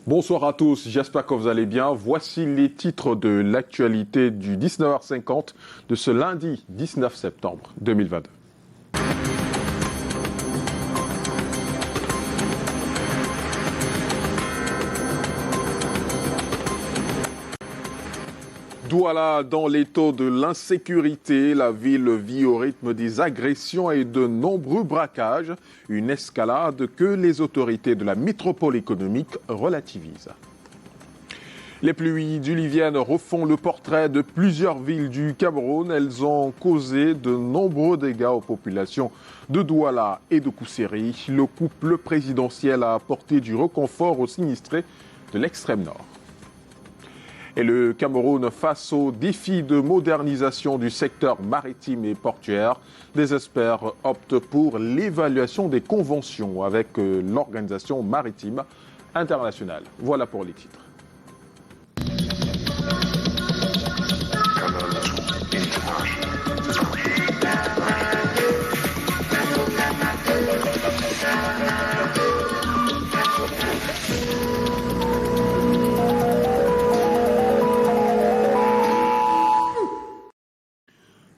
Bonsoir à tous, j'espère que vous allez bien. Voici les titres de l'actualité du 19h50 de ce lundi 19 septembre 2022. Douala, dans l'étau de l'insécurité, la ville vit au rythme des agressions et de nombreux braquages, une escalade que les autorités de la métropole économique relativisent. Les pluies diluviennes refont le portrait de plusieurs villes du Cameroun. Elles ont causé de nombreux dégâts aux populations de Douala et de Kousséri. Le couple présidentiel a apporté du réconfort aux sinistrés de l'extrême nord. Et le Cameroun, face aux défis de modernisation du secteur maritime et portuaire, des experts optent pour l'évaluation des conventions avec l'Organisation maritime internationale. Voilà pour les titres.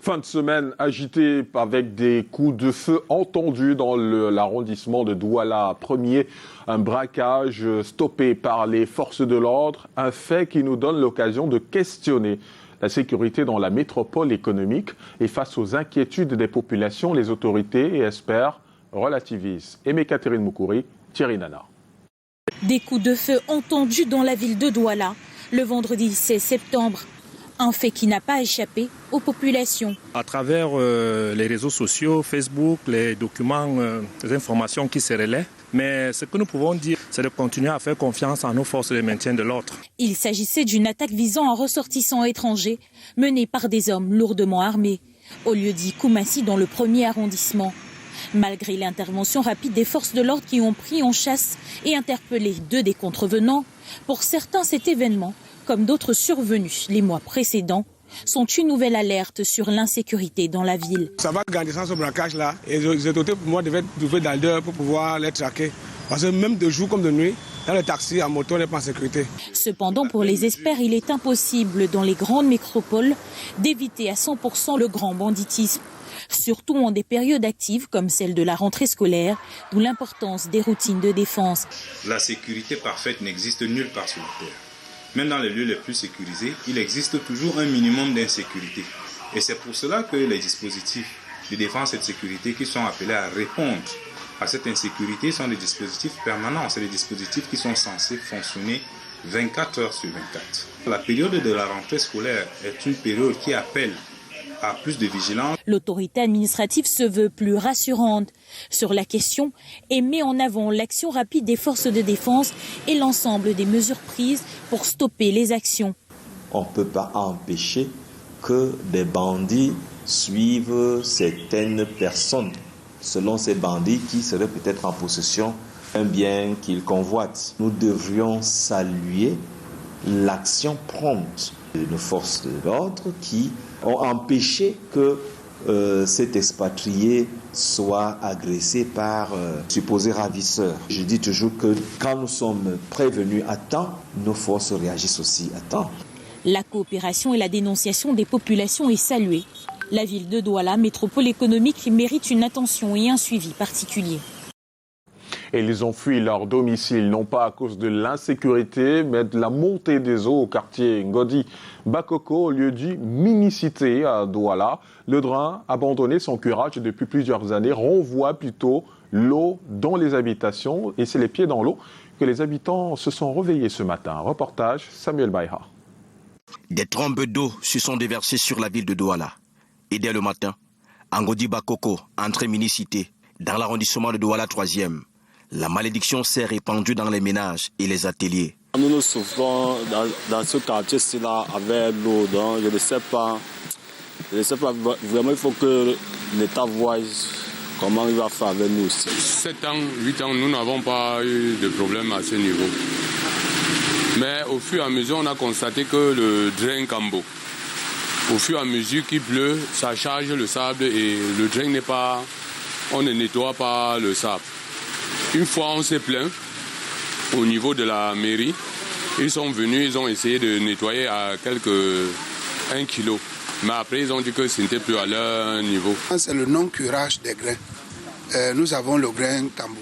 Fin de semaine agitée avec des coups de feu entendus dans l'arrondissement de Douala. Premier, un braquage stoppé par les forces de l'ordre, un fait qui nous donne l'occasion de questionner la sécurité dans la métropole économique. Et face aux inquiétudes des populations, les autorités et experts relativisent. Aimé Catherine Moukouri, Thierry Nana. Des coups de feu entendus dans la ville de Douala le vendredi 16 septembre. Un fait qui n'a pas échappé aux populations. À travers les réseaux sociaux, Facebook, les documents, les informations qui se relaient. Mais ce que nous pouvons dire, c'est de continuer à faire confiance à nos forces de maintien de l'ordre. Il s'agissait d'une attaque visant un ressortissant étranger menée par des hommes lourdement armés, au lieu-dit Koumassi dans le premier arrondissement. Malgré l'intervention rapide des forces de l'ordre qui ont pris en chasse et interpellé 2 des contrevenants, pour certains cet événement, comme d'autres survenus les mois précédents, sont une nouvelle alerte sur l'insécurité dans la ville. Ça va grandir ce braquage-là et les autorités pour moi devaient trouver dans l'heure pour pouvoir les traquer. Parce que même de jour comme de nuit, dans le taxi, en moto, on n'est pas en sécurité. Cependant, pour les experts, il est impossible dans les grandes métropoles d'éviter à 100% le grand banditisme. Surtout en des périodes actives comme celle de la rentrée scolaire, d'où l'importance des routines de défense. La sécurité parfaite n'existe nulle part sur la terre. Même dans les lieux les plus sécurisés, il existe toujours un minimum d'insécurité. Et c'est pour cela que les dispositifs de défense et de sécurité qui sont appelés à répondre à cette insécurité sont des dispositifs permanents. C'est des dispositifs qui sont censés fonctionner 24 heures sur 24. La période de la rentrée scolaire est une période qui appelle à plus de vigilance. L'autorité administrative se veut plus rassurante sur la question et met en avant l'action rapide des forces de défense et l'ensemble des mesures prises pour stopper les actions. On ne peut pas empêcher que des bandits suivent certaines personnes, selon ces bandits qui seraient peut-être en possession d'un bien qu'ils convoitent. Nous devrions saluer l'action prompte de nos forces de l'ordre qui ont empêché que cet expatrié soit agressé par supposés ravisseurs. Je dis toujours que quand nous sommes prévenus à temps, nos forces réagissent aussi à temps. La coopération et la dénonciation des populations est saluée. La ville de Douala, métropole économique, mérite une attention et un suivi particulier. Et ils ont fui leur domicile, non pas à cause de l'insécurité, mais de la montée des eaux au quartier Ngodi Bakoko, au lieu du Minicité à Douala. Le drain, abandonné sans curage depuis plusieurs années, renvoie plutôt l'eau dans les habitations. Et c'est les pieds dans l'eau que les habitants se sont réveillés ce matin. Reportage Samuel Baïha. Des trombes d'eau se sont déversées sur la ville de Douala. Et dès le matin, à Ngodi Bakoko, entrée Minicité, dans l'arrondissement de Douala 3e, la malédiction s'est répandue dans les ménages et les ateliers. Nous souffrons dans ce quartier-là avec l'eau, donc je ne sais pas vraiment il faut que l'État voie comment il va faire avec nous. 7 ans, 8 ans, nous n'avons pas eu de problème à ce niveau. Mais au fur et à mesure, on a constaté que le drain Cambo, au fur et à mesure qu'il pleut, ça charge le sable et le drain n'est pas... On ne nettoie pas le sable. Une fois, on s'est plaint au niveau de la mairie. Ils sont venus, ils ont essayé de nettoyer à quelques 1 kilo. Mais après, ils ont dit que ce n'était plus à leur niveau. C'est le non-curage des grains. Nous avons le grain Cambo.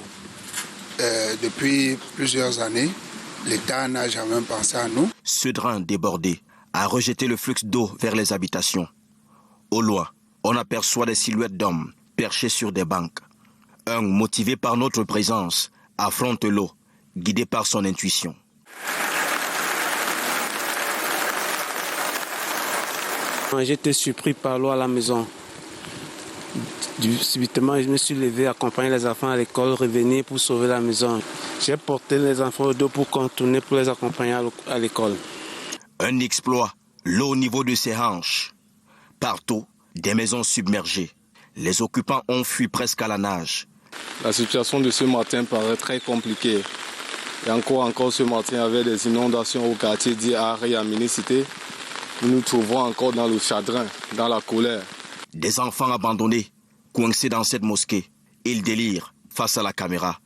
Depuis plusieurs années, l'État n'a jamais pensé à nous. Ce drain débordé a rejeté le flux d'eau vers les habitations. Au loin, on aperçoit des silhouettes d'hommes perchés sur des bancs. Un, motivé par notre présence, affronte l'eau, guidé par son intuition. J'étais surpris par l'eau à la maison. Subitement, je me suis levé, accompagner les enfants à l'école, revenir pour sauver la maison. J'ai porté les enfants au dos pour contourner, pour les accompagner à l'école. Un exploit, l'eau au niveau de ses hanches. Partout, des maisons submergées. Les occupants ont fui presque à la nage. La situation de ce matin paraît très compliquée. Et encore ce matin, avec des inondations au quartier dit Arrêt à Minicité, nous nous trouvons encore dans le chagrin, dans la colère. Des enfants abandonnés, coincés dans cette mosquée. Ils délirent face à la caméra.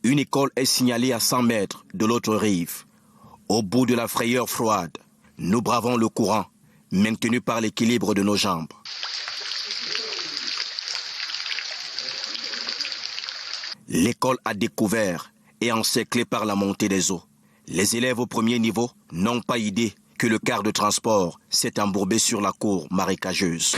Une école est signalée à 100 mètres de l'autre rive. Au bout de la frayeur froide, nous bravons le courant, maintenu par l'équilibre de nos jambes. L'école a découvert et encerclée par la montée des eaux. Les élèves au premier niveau n'ont pas idée que le car de transport s'est embourbé sur la cour marécageuse.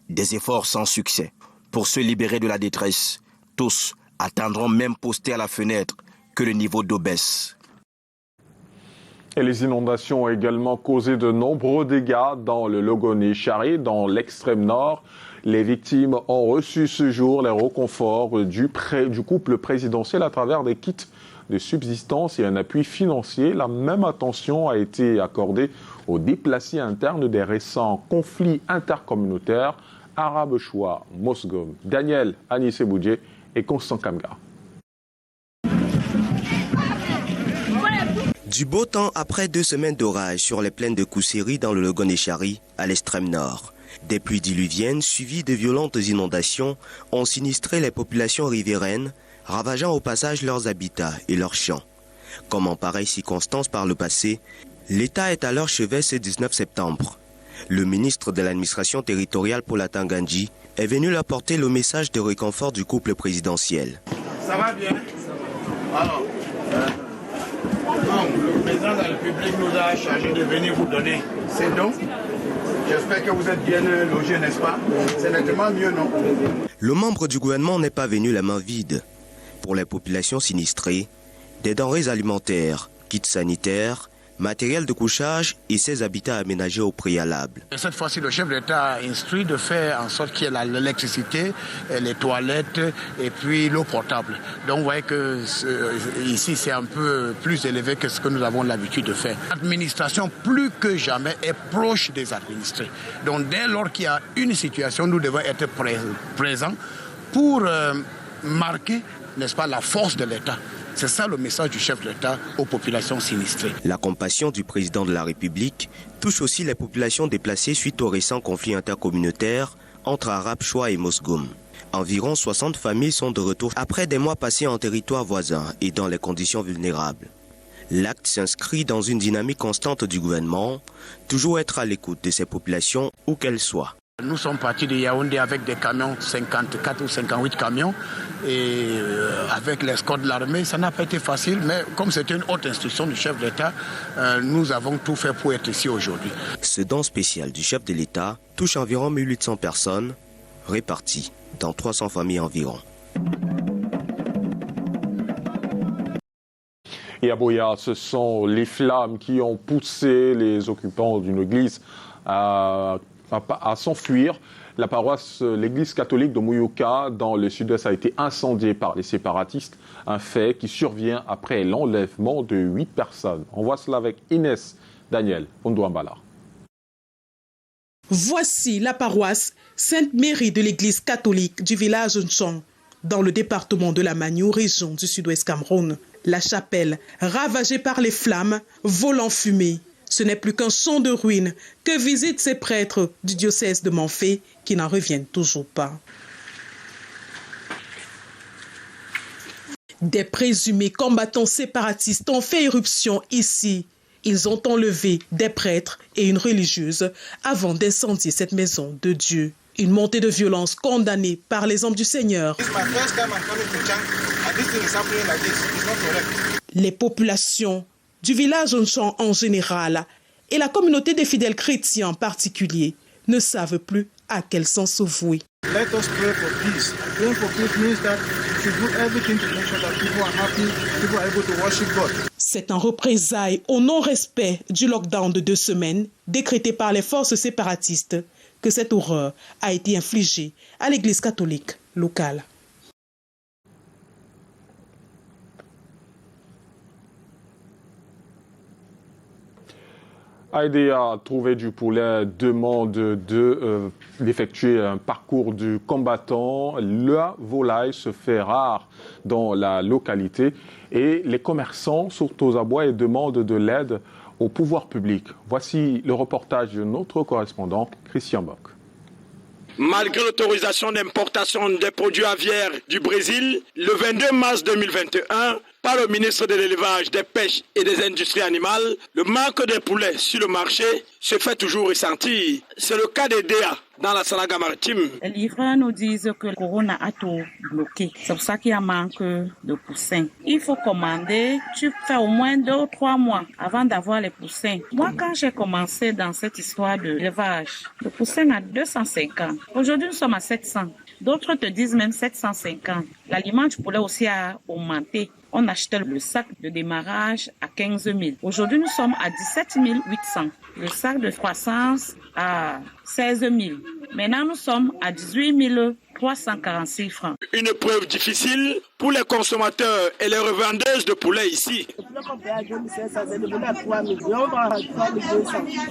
Des efforts sans succès pour se libérer de la détresse. Tous attendront même postés à la fenêtre que le niveau d'eau baisse. Et les inondations ont également causé de nombreux dégâts dans le Logone-Chari, dans l'extrême nord. Les victimes ont reçu ce jour les réconforts du couple présidentiel à travers des kits de subsistance et un appui financier. La même attention a été accordée aux déplacés internes des récents conflits intercommunautaires Arabe-Choua, Mosgom, Daniel Anissé-Boudjé et Constant Kamga. Du beau temps après 2 semaines d'orage sur les plaines de Koussiri dans le Logone-Chari à l'extrême nord. Des pluies diluviennes suivies de violentes inondations ont sinistré les populations riveraines, ravageant au passage leurs habitats et leurs champs. Comme en pareille circonstance par le passé, l'État est à leur chevet ce 19 septembre. Le ministre de l'administration territoriale Paula Tangandji est venu leur porter le message de réconfort du couple présidentiel. Ça va bien? Alors, le président de la République nous a chargé de venir vous donner ces dons. J'espère que vous êtes bien logés, n'est-ce pas? C'est nettement mieux, non? Le membre du gouvernement n'est pas venu la main vide. Pour les populations sinistrées, des denrées alimentaires, kits sanitaires, matériel de couchage et ses habitats aménagés au préalable. Cette fois-ci, le chef d'État a instruit de faire en sorte qu'il y ait l'électricité, les toilettes et puis l'eau potable. Donc vous voyez que ici, c'est un peu plus élevé que ce que nous avons l'habitude de faire. L'administration, plus que jamais, est proche des administrés. Donc dès lors qu'il y a une situation, nous devons être présents pour marquer, n'est-ce pas, la force de l'État. C'est ça le message du chef de l'État aux populations sinistrées. La compassion du président de la République touche aussi les populations déplacées suite au récent conflit intercommunautaire entre Arabe-Choua et Mosgom. Environ 60 familles sont de retour après des mois passés en territoire voisin et dans les conditions vulnérables. L'acte s'inscrit dans une dynamique constante du gouvernement, toujours être à l'écoute de ces populations où qu'elles soient. Nous sommes partis de Yaoundé avec des camions, 54 ou 58 camions, et avec l'escorte de l'armée, ça n'a pas été facile, mais comme c'était une haute instruction du chef d'État, nous avons tout fait pour être ici aujourd'hui. Ce don spécial du chef de l'État touche environ 1800 personnes, réparties dans 300 familles environ. Et à Boya, ce sont les flammes qui ont poussé les occupants d'une église à s'enfuir. La paroisse, l'église catholique de Mouyouka, dans le sud-est, a été incendiée par les séparatistes. Un fait qui survient après l'enlèvement de 8 personnes. On voit cela avec Inès Daniel Ondouambala. Voici la paroisse Sainte-Marie de l'église catholique du village Nchon, dans le département de la Magnou, région du sud-ouest Cameroun. La chapelle, ravagée par les flammes, vole en fumée. Ce n'est plus qu'un champ de ruines que visitent ces prêtres du diocèse de Manfé qui n'en reviennent toujours pas. Des présumés combattants séparatistes ont fait éruption ici. Ils ont enlevé des prêtres et une religieuse avant d'incendier cette maison de Dieu. Une montée de violence condamnée par les hommes du Seigneur. Les populations du village Nchon en général et la communauté des fidèles chrétiens en particulier ne savent plus à quel sens se vouer. Let us pray for peace. Praying for peace means that we should do everything to make sure that people are happy, people are able to worship God. C'est un représailles au non-respect du lockdown de 2 semaines décrété par les forces séparatistes que cette horreur a été infligée à l'église catholique locale. Aider à trouver du poulet demande d'effectuer un parcours du combattant. La volaille se fait rare dans la localité et les commerçants sortent aux abois et demandent de l'aide au pouvoir public. Voici le reportage de notre correspondant Christian Bock. Malgré l'autorisation d'importation des produits aviaires du Brésil, le 22 mars 2021, par le ministre de l'Élevage, des Pêches et des Industries animales, le manque de poulets sur le marché se fait toujours ressentir. C'est le cas des DA dans la Sanaga maritime. Les livreurs nous disent que le corona a tout bloqué. C'est pour ça qu'il y a un manque de poussins. Il faut commander, tu fais au moins 2 ou 3 mois avant d'avoir les poussins. Moi, quand j'ai commencé dans cette histoire de l'élevage, le poussin a 250. Aujourd'hui, nous sommes à 700. D'autres te disent même 750. L'aliment du poulet aussi a augmenté. On achetait le sac de démarrage à 15 000. Aujourd'hui, nous sommes à 17 800. Le sac de croissance à 16 000. Maintenant, nous sommes à 18 346 francs. Une preuve difficile pour les consommateurs et les revendeuses de poulet ici.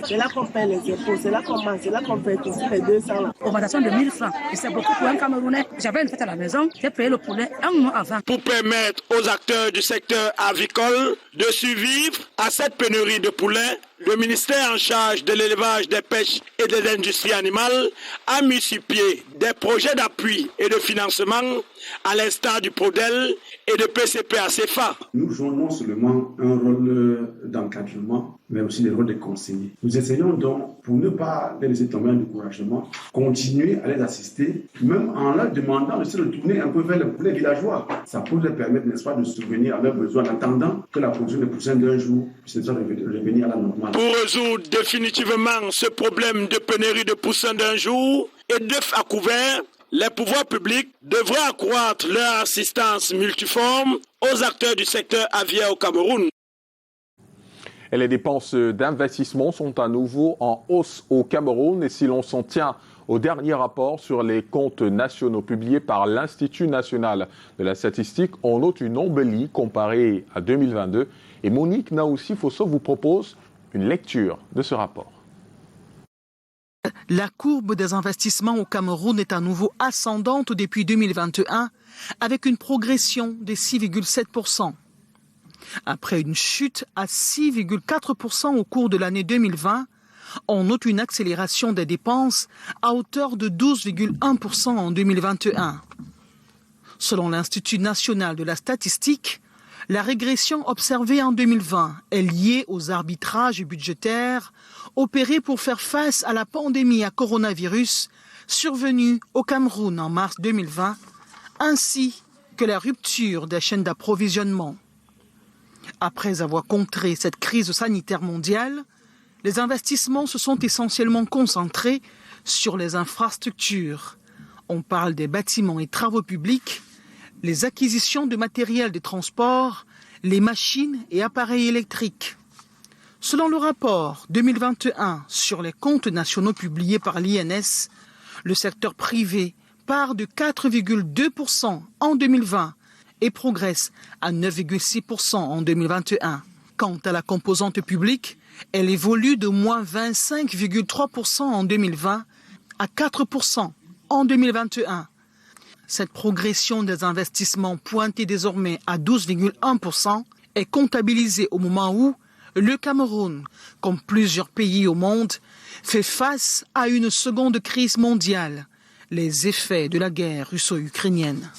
C'est là qu'on paie les impôts, c'est là qu'on mange, c'est là qu'on paie tous les 200. Augmentation de 1000 francs. Et c'est beaucoup pour un Camerounais. J'avais une fête à la maison, j'ai payé le poulet un mois avant. Pour permettre aux acteurs du secteur avicole de survivre à cette pénurie de poulet, le ministère en charge de l'élevage, des pêches et des industries animales a mis sur pied des projets d'appui et de financement à l'instar du PRODEL et de PCP à CFA. Nous jouons non seulement un rôle d'encadrement, mais aussi le rôle de conseiller. Nous essayons donc, pour ne pas les laisser tomber en découragement, continuer à les assister, même en leur demandant de se retourner un peu vers les villageois. Ça peut leur permettre, n'est-ce pas, de subvenir à leurs besoins en attendant que la production des poussins d'un jour puisse revenir à la normale. Pour résoudre définitivement ce problème de pénurie de poussins d'un jour et d'œufs à couvert, les pouvoirs publics devraient accroître leur assistance multiforme aux acteurs du secteur aviaire au Cameroun. Et les dépenses d'investissement sont à nouveau en hausse au Cameroun. Et si l'on s'en tient au dernier rapport sur les comptes nationaux publié par l'Institut national de la statistique, on note une embellie comparée à 2022. Et Monique Naoussi-Fosso vous propose une lecture de ce rapport. La courbe des investissements au Cameroun est à nouveau ascendante depuis 2021, avec une progression de 6,7%. Après une chute à 6,4% au cours de l'année 2020, on note une accélération des dépenses à hauteur de 12,1% en 2021. Selon l'Institut national de la statistique, la régression observée en 2020 est liée aux arbitrages budgétaires opérés pour faire face à la pandémie à coronavirus survenue au Cameroun en mars 2020, ainsi que la rupture des chaînes d'approvisionnement. Après avoir contré cette crise sanitaire mondiale, les investissements se sont essentiellement concentrés sur les infrastructures. On parle des bâtiments et travaux publics, les acquisitions de matériel de transport, les machines et appareils électriques. Selon le rapport 2021 sur les comptes nationaux publiés par l'INS, le secteur privé part de 4,2% en 2020 et progresse à 9,6% en 2021. Quant à la composante publique, Elle évolue de moins 25,3% en 2020 à 4% en 2021. Cette progression des investissements pointée désormais à 12,1% est comptabilisée au moment où le Cameroun, comme plusieurs pays au monde, fait face à une seconde crise mondiale, les effets de la guerre russo-ukrainienne.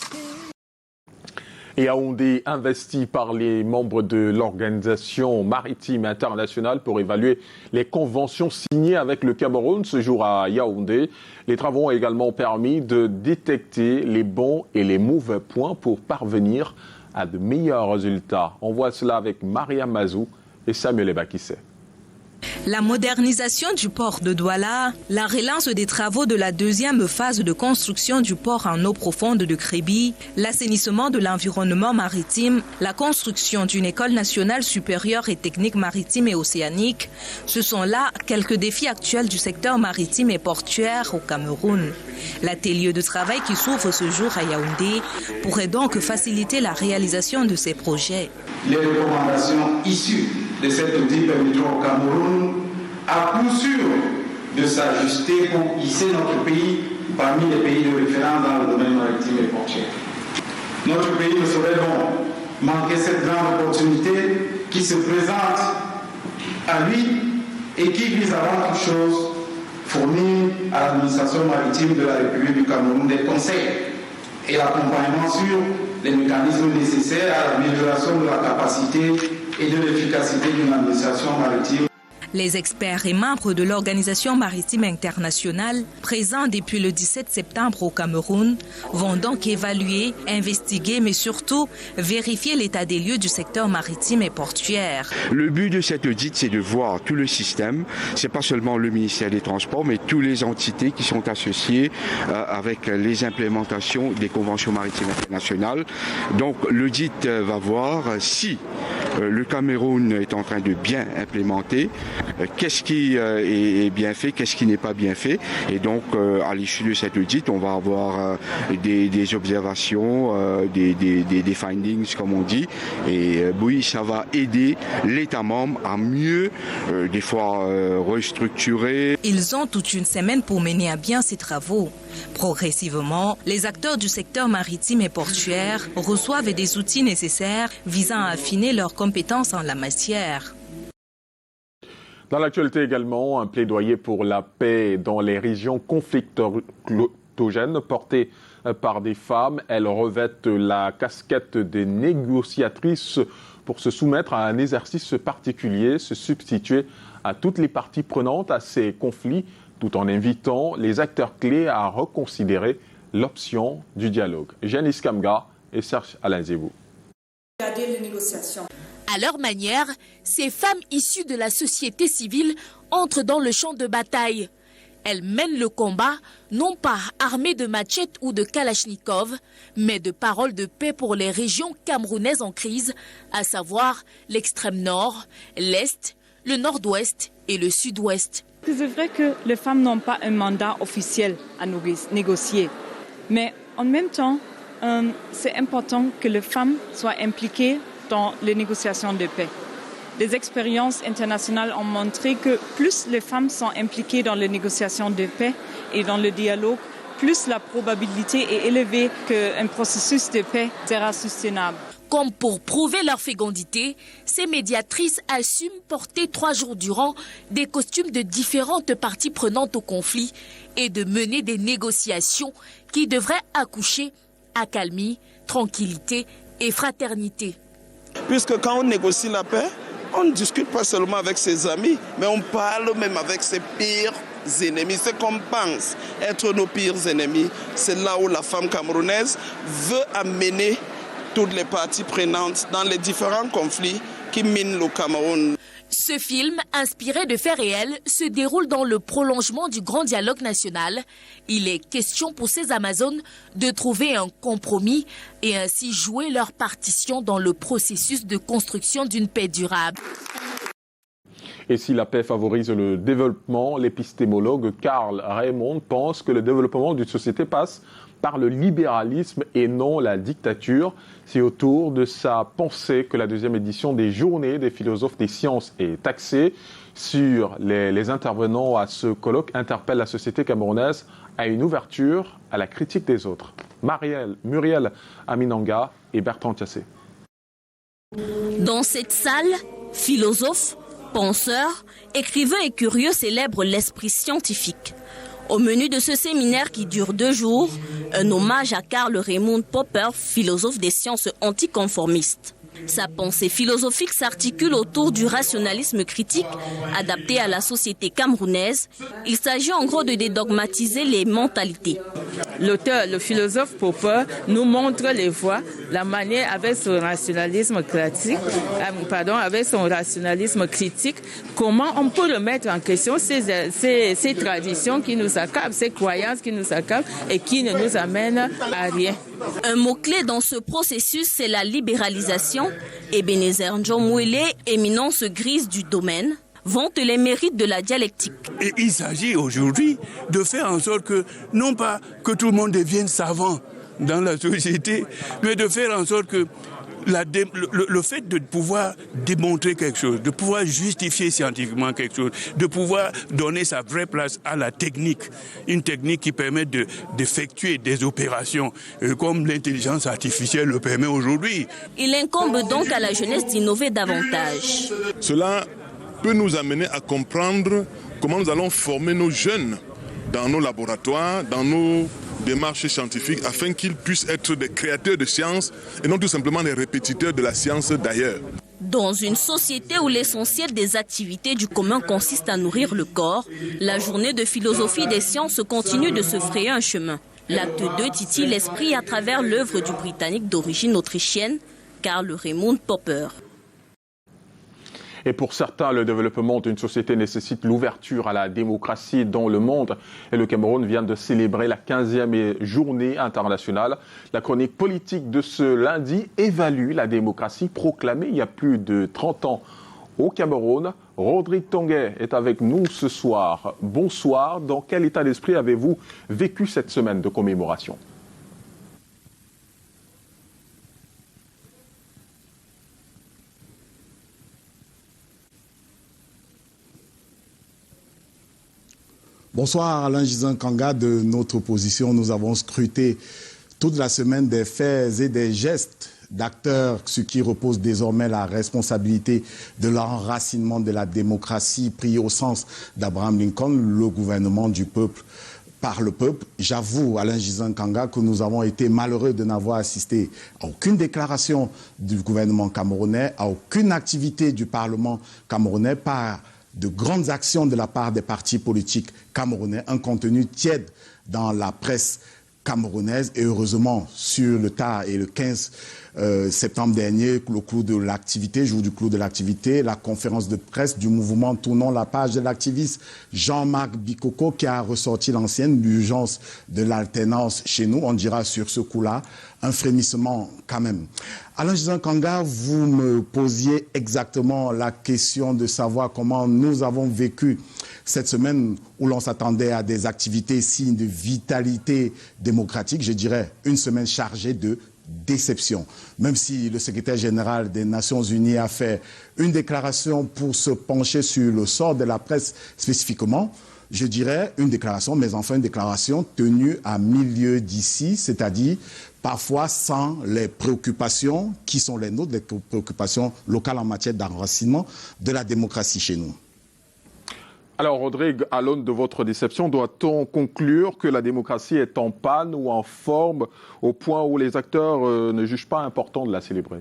Yaoundé investi par les membres de l'Organisation maritime internationale pour évaluer les conventions signées avec le Cameroun ce jour à Yaoundé. Les travaux ont également permis de détecter les bons et les mauvais points pour parvenir à de meilleurs résultats. On voit cela avec Maria Mazou et Samuel Ebakissé. La modernisation du port de Douala, la relance des travaux de la deuxième phase de construction du port en eau profonde de Crébi, l'assainissement de l'environnement maritime, la construction d'une école nationale supérieure et technique maritime et océanique, ce sont là quelques défis actuels du secteur maritime et portuaire au Cameroun. L'atelier de travail qui s'ouvre ce jour à Yaoundé pourrait donc faciliter la réalisation de ces projets. Les recommandations issues de cet audit permettront au Cameroun à coup sûr de s'ajuster pour hisser notre pays parmi les pays de référence dans le domaine maritime et portuaire. Notre pays ne saurait donc manquer cette grande opportunité qui se présente à lui et qui vise avant toute chose fournir à l'administration maritime de la République du Cameroun des conseils et l'accompagnement sur les mécanismes nécessaires à l'amélioration de la capacité et de l'efficacité d'une administration maritime. Les experts et membres de l'Organisation maritime internationale, présents depuis le 17 septembre au Cameroun, vont donc évaluer, investiguer, mais surtout vérifier l'état des lieux du secteur maritime et portuaire. Le but de cet audit, c'est de voir tout le système. C'est pas seulement le ministère des Transports, mais toutes les entités qui sont associées avec les implémentations des conventions maritimes internationales. Donc l'audit va voir si le Cameroun est en train de bien implémenter, qu'est-ce qui est bien fait, qu'est-ce qui n'est pas bien fait. Et donc, à l'issue de cet audit, on va avoir des observations, des findings, comme on dit. Et oui, ça va aider l'État membre à mieux, des fois, restructurer. Ils ont toute une semaine pour mener à bien ces travaux. Progressivement, les acteurs du secteur maritime et portuaire reçoivent des outils nécessaires visant à affiner leurs compétences en la matière. Dans l'actualité également, un plaidoyer pour la paix dans les régions conflictogènes portées par des femmes. Elles revêtent la casquette des négociatrices pour se soumettre à un exercice particulier, se substituer à toutes les parties prenantes à ces conflits, tout en invitant les acteurs clés à reconsidérer l'option du dialogue. Janice Kamga et Serge Alain Zébou. À leur manière, ces femmes issues de la société civile entrent dans le champ de bataille. Elles mènent le combat, non pas armées de machettes ou de kalachnikov, mais de paroles de paix pour les régions camerounaises en crise, à savoir l'extrême nord, l'est, le nord-ouest et le sud-ouest. C'est vrai que les femmes n'ont pas un mandat officiel à négocier, mais en même temps, c'est important que les femmes soient impliquées dans les négociations de paix. Les expériences internationales ont montré que plus les femmes sont impliquées dans les négociations de paix et dans le dialogue, plus la probabilité est élevée qu'un processus de paix sera soutenable. Comme pour prouver leur fécondité, ces médiatrices assument porter 3 jours durant des costumes de différentes parties prenantes au conflit et de mener des négociations qui devraient accoucher accalmie, tranquillité et fraternité. Puisque quand on négocie la paix, on ne discute pas seulement avec ses amis, mais on parle même avec ses pires ennemis. Ce qu'on pense être nos pires ennemis, c'est là où la femme camerounaise veut amener toutes les parties prenantes dans les différents conflits qui minent le Cameroun. Ce film, inspiré de faits réels, se déroule dans le prolongement du grand dialogue national. Il est question pour ces Amazones de trouver un compromis et ainsi jouer leur partition dans le processus de construction d'une paix durable. Et si la paix favorise le développement, l'épistémologue Karl Raimond pense que le développement d'une société passe par le libéralisme et non la dictature. C'est autour de sa pensée que la deuxième édition des Journées des philosophes des sciences est axée. sur les intervenants à ce colloque interpellent la société camerounaise à une ouverture à la critique des autres. Muriel Aminanga et Bertrand Tiassé. Dans cette salle, philosophes, penseurs, écrivains et curieux célèbrent l'esprit scientifique. Au menu de ce séminaire qui dure 2 jours, un hommage à Karl Raimund Popper, philosophe des sciences anticonformistes. Sa pensée philosophique s'articule autour du rationalisme critique adapté à la société camerounaise. Il s'agit en gros de dédogmatiser les mentalités. L'auteur, le philosophe Popper, nous montre les voies, la manière avec son rationalisme critique, comment on peut remettre en question ces traditions qui nous accablent, ces croyances qui nous accablent et qui ne nous amènent à rien. Un mot-clé dans ce processus, c'est la libéralisation. Ebenezer Njomwele, éminence grise du domaine, vante les mérites de la dialectique. Et il s'agit aujourd'hui de faire en sorte que, non pas que tout le monde devienne savant dans la société, mais de faire en sorte que le fait de pouvoir démontrer quelque chose, de pouvoir justifier scientifiquement quelque chose, de pouvoir donner sa vraie place à la technique, une technique qui permet d'effectuer des opérations comme l'intelligence artificielle le permet aujourd'hui. Il incombe donc à la jeunesse d'innover davantage. Cela peut nous amener à comprendre comment nous allons former nos jeunes dans nos laboratoires, dans nos démarches scientifiques, afin qu'ils puissent être des créateurs de sciences et non tout simplement des répétiteurs de la science d'ailleurs. Dans une société où l'essentiel des activités du commun consiste à nourrir le corps, la journée de philosophie des sciences continue de se frayer un chemin. L'acte 2 titille l'esprit à travers l'œuvre du Britannique d'origine autrichienne, Karl Raimund Popper. Et pour certains, le développement d'une société nécessite l'ouverture à la démocratie dans le monde. Et le Cameroun vient de célébrer la 15e journée internationale. La chronique politique de ce lundi évalue la démocratie proclamée il y a plus de 30 ans au Cameroun. Rodrigue Tonguet est avec nous ce soir. Bonsoir. Dans quel état d'esprit avez-vous vécu cette semaine de commémoration ? Bonsoir Alain Gizan Kanga. De notre position, nous avons scruté toute la semaine des faits et des gestes d'acteurs, ce qui repose désormais la responsabilité de l'enracinement de la démocratie pris au sens d'Abraham Lincoln, le gouvernement du peuple par le peuple. J'avoue, Alain Gizan Kanga, que nous avons été malheureux de n'avoir assisté à aucune déclaration du gouvernement camerounais, à aucune activité du Parlement camerounais, par de grandes actions de la part des partis politiques camerounais, un contenu tiède dans la presse camerounaise. Et heureusement, sur le tard et le 15 septembre dernier, le clou de l'activité, jour du clou de l'activité, la conférence de presse du mouvement Tournons la page de l'activiste Jean-Marc Bikoko qui a ressorti l'ancienne, l'urgence de l'alternance chez nous. On dira sur ce coup-là un frémissement quand même. Alain Gizan Kanga, vous me posiez exactement la question de savoir comment nous avons vécu cette semaine où l'on s'attendait à des activités signes de vitalité démocratique. Je dirais une semaine chargée de déception. Même si le secrétaire général des Nations Unies a fait une déclaration pour se pencher sur le sort de la presse spécifiquement, je dirais une déclaration, mais enfin une déclaration tenue à milieu d'ici, c'est-à-dire parfois sans les préoccupations qui sont les nôtres, les préoccupations locales en matière d'enracinement de la démocratie chez nous. Alors, Rodrigue, à l'aune de votre déception, doit-on conclure que la démocratie est en panne ou en forme au point où les acteurs ne jugent pas important de la célébrer ?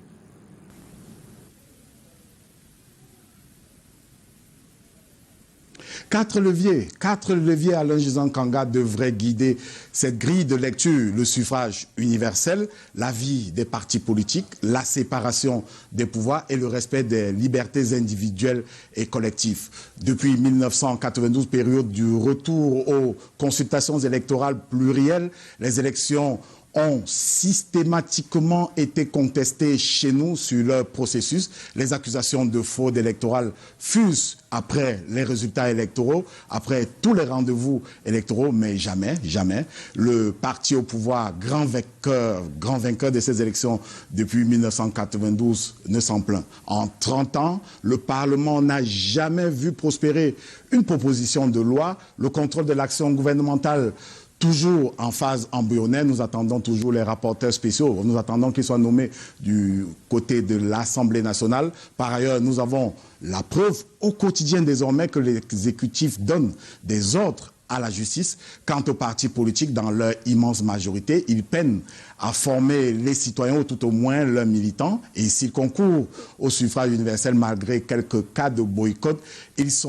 Quatre leviers Alain Gizan Kanga devraient guider cette grille de lecture: le suffrage universel, l'avis des partis politiques, la séparation des pouvoirs et le respect des libertés individuelles et collectives. Depuis 1992, période du retour aux consultations électorales plurielles, les élections ont systématiquement été contestés chez nous sur leur processus. Les accusations de fraude électorale fusent après les résultats électoraux, après tous les rendez-vous électoraux, mais jamais, jamais, le parti au pouvoir, grand vainqueur de ces élections depuis 1992, ne s'en plaint. En 30 ans, le Parlement n'a jamais vu prospérer une proposition de loi. Le contrôle de l'action gouvernementale toujours en phase embryonnaire, nous attendons toujours les rapporteurs spéciaux, nous attendons qu'ils soient nommés du côté de l'Assemblée nationale. Par ailleurs, nous avons la preuve au quotidien désormais que l'exécutif donne des ordres à la justice. Quant aux partis politiques, dans leur immense majorité, ils peinent à former les citoyens ou tout au moins leurs militants. Et s'ils concourent au suffrage universel malgré quelques cas de boycott, ils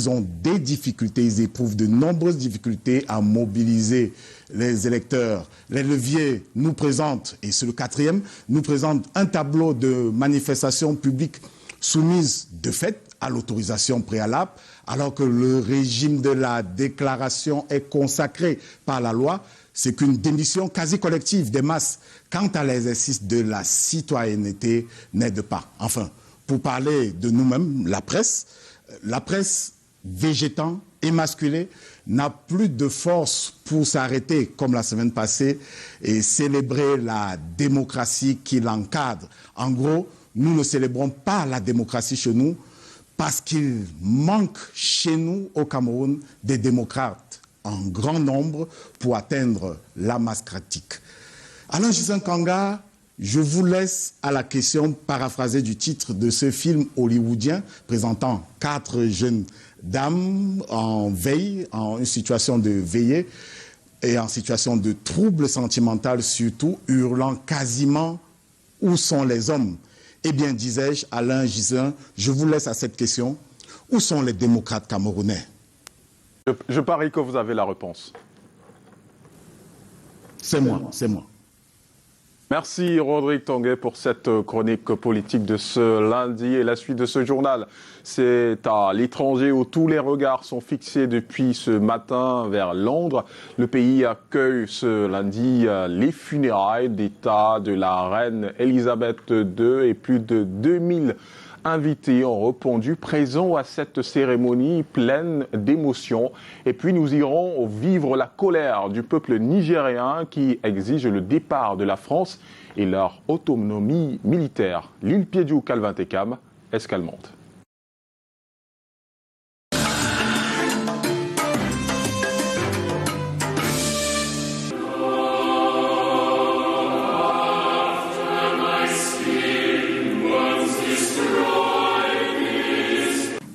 ont des difficultés, ils éprouvent de nombreuses difficultés à mobiliser les électeurs. Les leviers nous présentent, et c'est le 4e, nous présentent un tableau de manifestations publiques soumises de fait à l'autorisation préalable, alors que le régime de la déclaration est consacré par la loi. C'est qu'une démission quasi collective des masses quant à l'exercice de la citoyenneté n'aide pas. Enfin, pour parler de nous-mêmes, la presse végétant, émasculée, n'a plus de force pour s'arrêter, comme la semaine passée, et célébrer la démocratie qui l'encadre. En gros, nous ne célébrons pas la démocratie chez nous parce qu'il manque chez nous, au Cameroun, des démocrates en grand nombre pour atteindre la masse critique. Alain Gisèle Kanga, je vous laisse à la question paraphrasée du titre de ce film hollywoodien présentant 4 jeunes dames en veille, en une situation de veillée et en situation de trouble sentimental surtout, hurlant quasiment « Où sont les hommes ?» Eh bien, disais-je, Alain Gisèle, je vous laisse à cette question. Où sont les démocrates camerounais? Je parie que vous avez la réponse. C'est moi, c'est moi. Merci Rodrigue Tanguay pour cette chronique politique de ce lundi et la suite de ce journal. C'est à l'étranger où tous les regards sont fixés depuis ce matin vers Londres. Le pays accueille ce lundi les funérailles d'État de la reine Elisabeth II et plus de 2000 invités ont répondu présents à cette cérémonie pleine d'émotions. Et puis nous irons vivre la colère du peuple nigérien qui exige le départ de la France et leur autonomie militaire. L'île Piédiou Calvin Tekam, Escalmonte.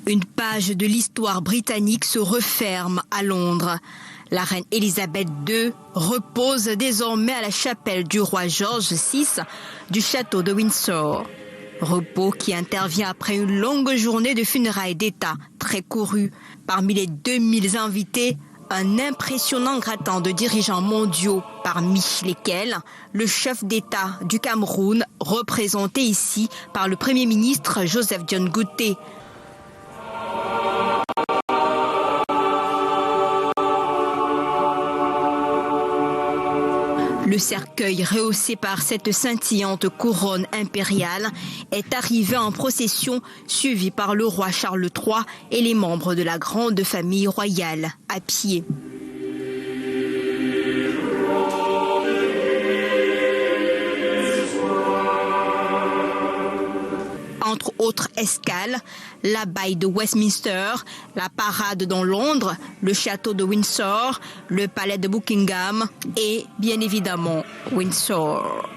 Une page de l'histoire britannique se referme à Londres. La reine Elisabeth II repose désormais à la chapelle du roi George VI du château de Windsor. Repos qui intervient après une longue journée de funérailles d'État très courue. Parmi les 2000 invités, un impressionnant gratin de dirigeants mondiaux, parmi lesquels le chef d'État du Cameroun, représenté ici par le Premier ministre Joseph John Gooteh. Le cercueil rehaussé par cette scintillante couronne impériale est arrivé en procession suivi par le roi Charles III et les membres de la grande famille royale à pied. Entre autres escales, l'abbaye de Westminster, la parade dans Londres, le château de Windsor, le palais de Buckingham et bien évidemment Windsor.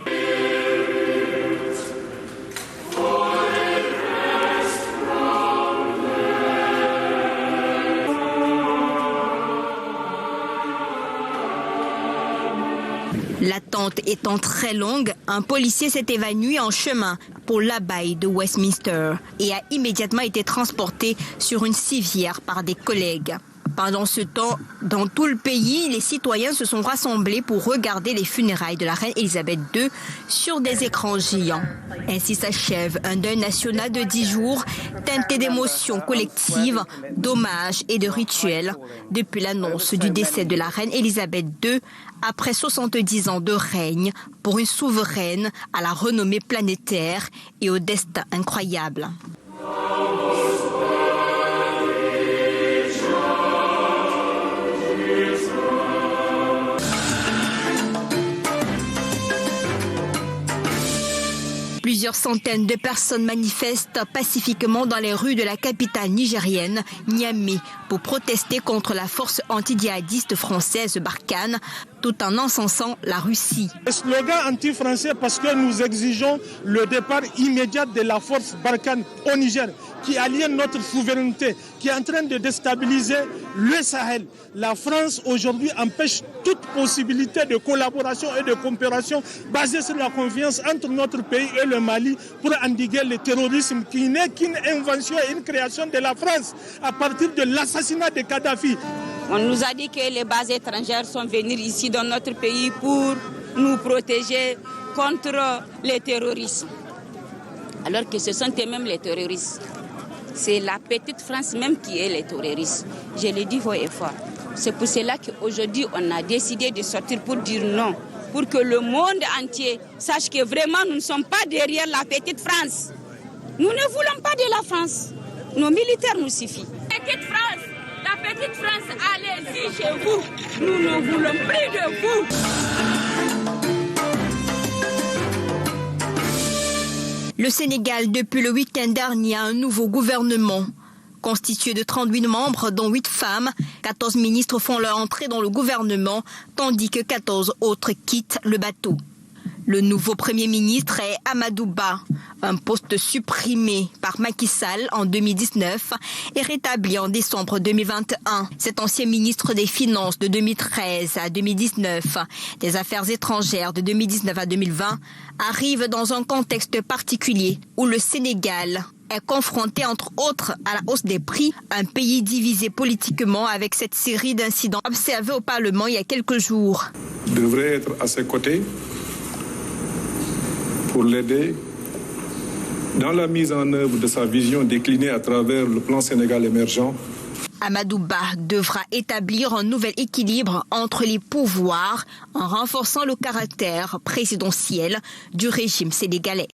L'attente étant très longue, un policier s'est évanoui en chemin pour l'abbaye de Westminster et a immédiatement été transporté sur une civière par des collègues. Pendant ce temps, dans tout le pays, les citoyens se sont rassemblés pour regarder les funérailles de la reine Elisabeth II sur des écrans géants. Ainsi s'achève un deuil national de 10 jours, teinté d'émotions collectives, d'hommages et de rituels, depuis l'annonce du décès de la reine Elisabeth II après 70 ans de règne pour une souveraine à la renommée planétaire et au destin incroyable. Plusieurs centaines de personnes manifestent pacifiquement dans les rues de la capitale nigérienne, Niamey, pour protester contre la force anti-djihadiste française Barkhane, tout en encensant la Russie. Le slogan anti-français parce que nous exigeons le départ immédiat de la force Barkhane au Niger, qui aliène notre souveraineté, qui est en train de déstabiliser le Sahel. La France aujourd'hui empêche toute possibilité de collaboration et de coopération basée sur la confiance entre notre pays et le Mali pour endiguer le terrorisme qui n'est qu'une invention et une création de la France à partir de l'assassinat de Kadhafi. On nous a dit que les bases étrangères sont venues ici dans notre pays pour nous protéger contre les terroristes. Alors que ce sont eux-mêmes les terroristes. C'est la petite France même qui est les terroristes. Je le dis haut et fort. C'est pour cela qu'aujourd'hui, on a décidé de sortir pour dire non. Pour que le monde entier sache que vraiment, nous ne sommes pas derrière la petite France. Nous ne voulons pas de la France. Nos militaires nous suffisent. Petite France, la petite France, allez-y chez vous. Nous ne voulons plus de vous. Le Sénégal, depuis le week-end dernier, a un nouveau gouvernement. Constitué de 38 membres, dont 8 femmes, 14 ministres font leur entrée dans le gouvernement, tandis que 14 autres quittent le bateau. Le nouveau Premier ministre est Amadou Ba, un poste supprimé par Macky Sall en 2019 et rétabli en décembre 2021. Cet ancien ministre des Finances de 2013 à 2019, des Affaires étrangères de 2019 à 2020, arrive dans un contexte particulier où le Sénégal est confronté entre autres à la hausse des prix, un pays divisé politiquement avec cette série d'incidents observés au Parlement il y a quelques jours. Devrait être à ses côtés pour l'aider dans la mise en œuvre de sa vision déclinée à travers le plan Sénégal émergent. Amadou Ba devra établir un nouvel équilibre entre les pouvoirs en renforçant le caractère présidentiel du régime sénégalais.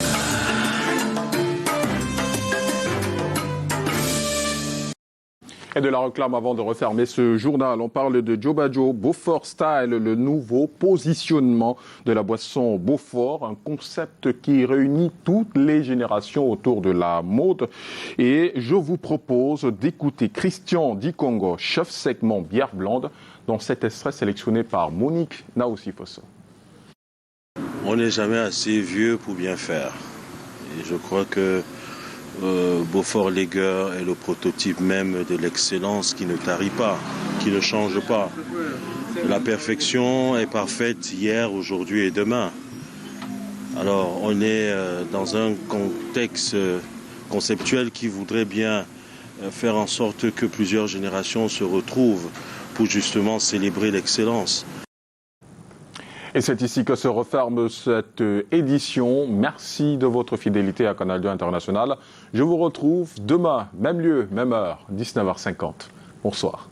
Et de la réclame avant de refermer ce journal, on parle de Djobajo Beaufort Style, le nouveau positionnement de la boisson Beaufort, un concept qui réunit toutes les générations autour de la mode. Et je vous propose d'écouter Christian Dikongo, chef segment bière blonde, dans cet extrait sélectionné par Monique Naousifoso. On n'est jamais assez vieux pour bien faire. Et je crois que Beaufort Lager est le prototype même de l'excellence qui ne tarit pas, qui ne change pas. La perfection est parfaite hier, aujourd'hui et demain. Alors on est dans un contexte conceptuel qui voudrait bien faire en sorte que plusieurs générations se retrouvent pour justement célébrer l'excellence. Et c'est ici que se referme cette édition. Merci de votre fidélité à Canal 2 International. Je vous retrouve demain, même lieu, même heure, 19h50. Bonsoir.